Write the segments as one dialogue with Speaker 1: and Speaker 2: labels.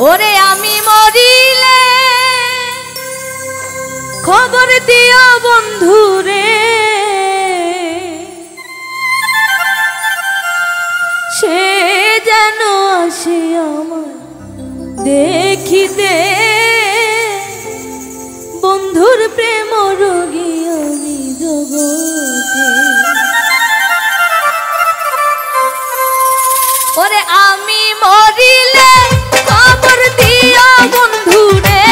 Speaker 1: ওরে আমি মরিলে খবর দিও বন্ধুরে, সে যেন আসে আমার দেখিতে। বন্ধুর প্রেম রোগী আমি জগতে। ওরে আমি মরিলে খবর দিও বন্ধুরে,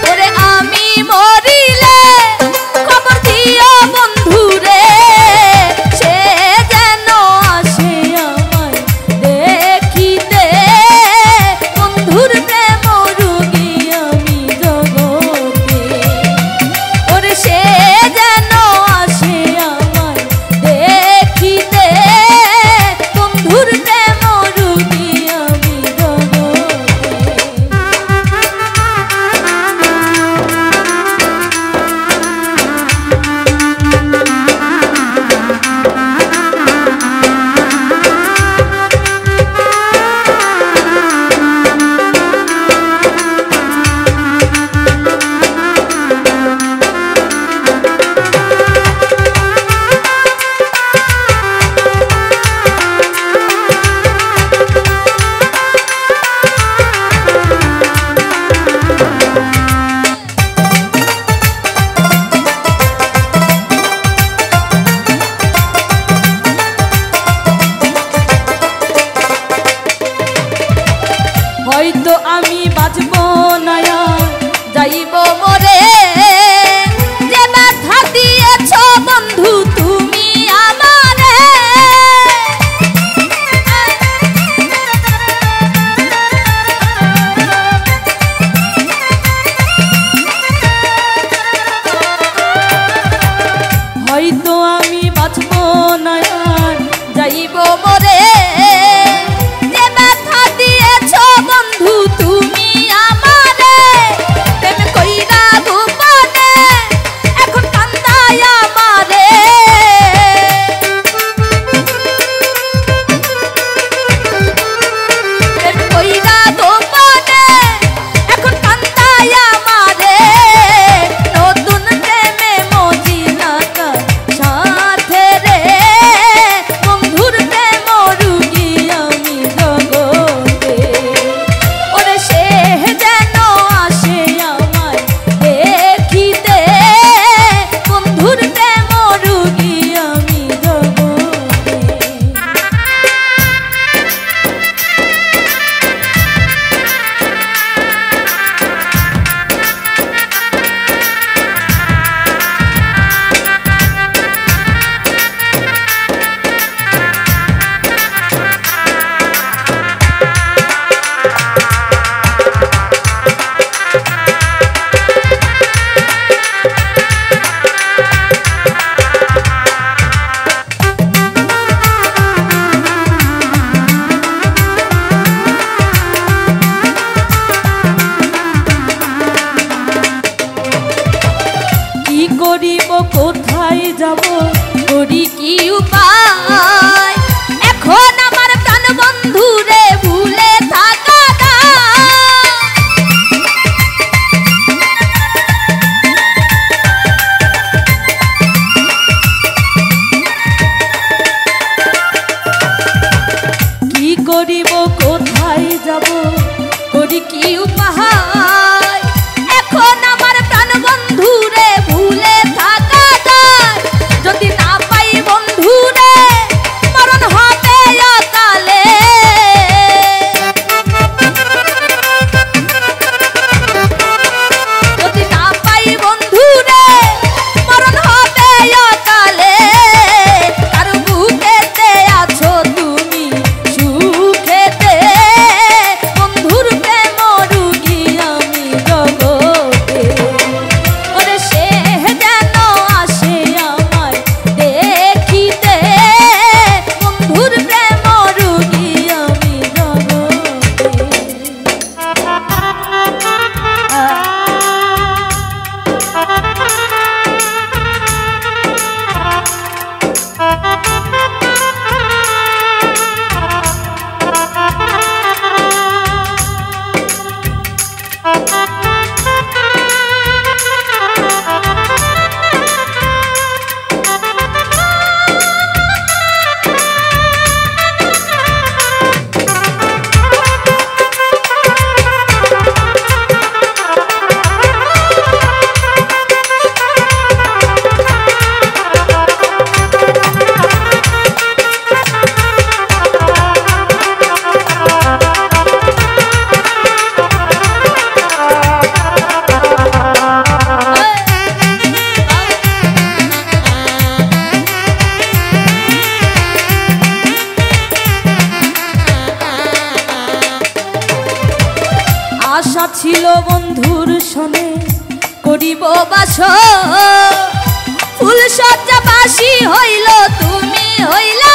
Speaker 1: ওরে আমি মরিলে খবর দিও বন্ধুরে, সে যেন আসে আমায় দেখিতে। বন্ধুর প্রেম রোগী আমি জগতে। ওরে সে যেন আসে আমায় দেখিতে। বন্ধুর প্রেম রোগী আমি জগতে। হয়তো আমি বাঁচব না যাইব মরে, যে ব্যথা দিয়েছ বন্ধু তুমি আমারে। হয়তো আমি বাঁচব না যাইব মরে, যে ব্যথা দিয়েছ বন্ধু তুমি আমারে। প্রেম কইরা গোপনে এখন কান্দাই আমারে। প্রেম কইরা গোপনে এখন কান্দাই আমারে। নতুন প্রেমে মজিনা সাথে রে। বন্ধুর প্রেম রোগী আমি জগতে। ওরে সে যেন আসে আমায় দেখিতে। বন্ধুর প্রেম রোগী আমি জগতে। কি করিব কোথায় যাব করি কি উপায়। এখন আমার প্রাণ বন্ধুরে ভুলে থাকা কি করিব কোথায় যাব করি কি উপায়। এখন আমার প্রাণ বন্ধুরে ভুলে থাকা যায়। যদি না পাই বন্ধুরে মরণ হবে অকালে। যদি না পাই বন্ধুরে মরণ হবে অকালে। আর বুকেতে আছো তুমি সুখেতে। বন্ধুর প্রেম রোগী আমি জগতে। আশা ছিল বন্ধুর সনে করিব বাস ফুল সজ্জা বাসি হইল তুমি হইলা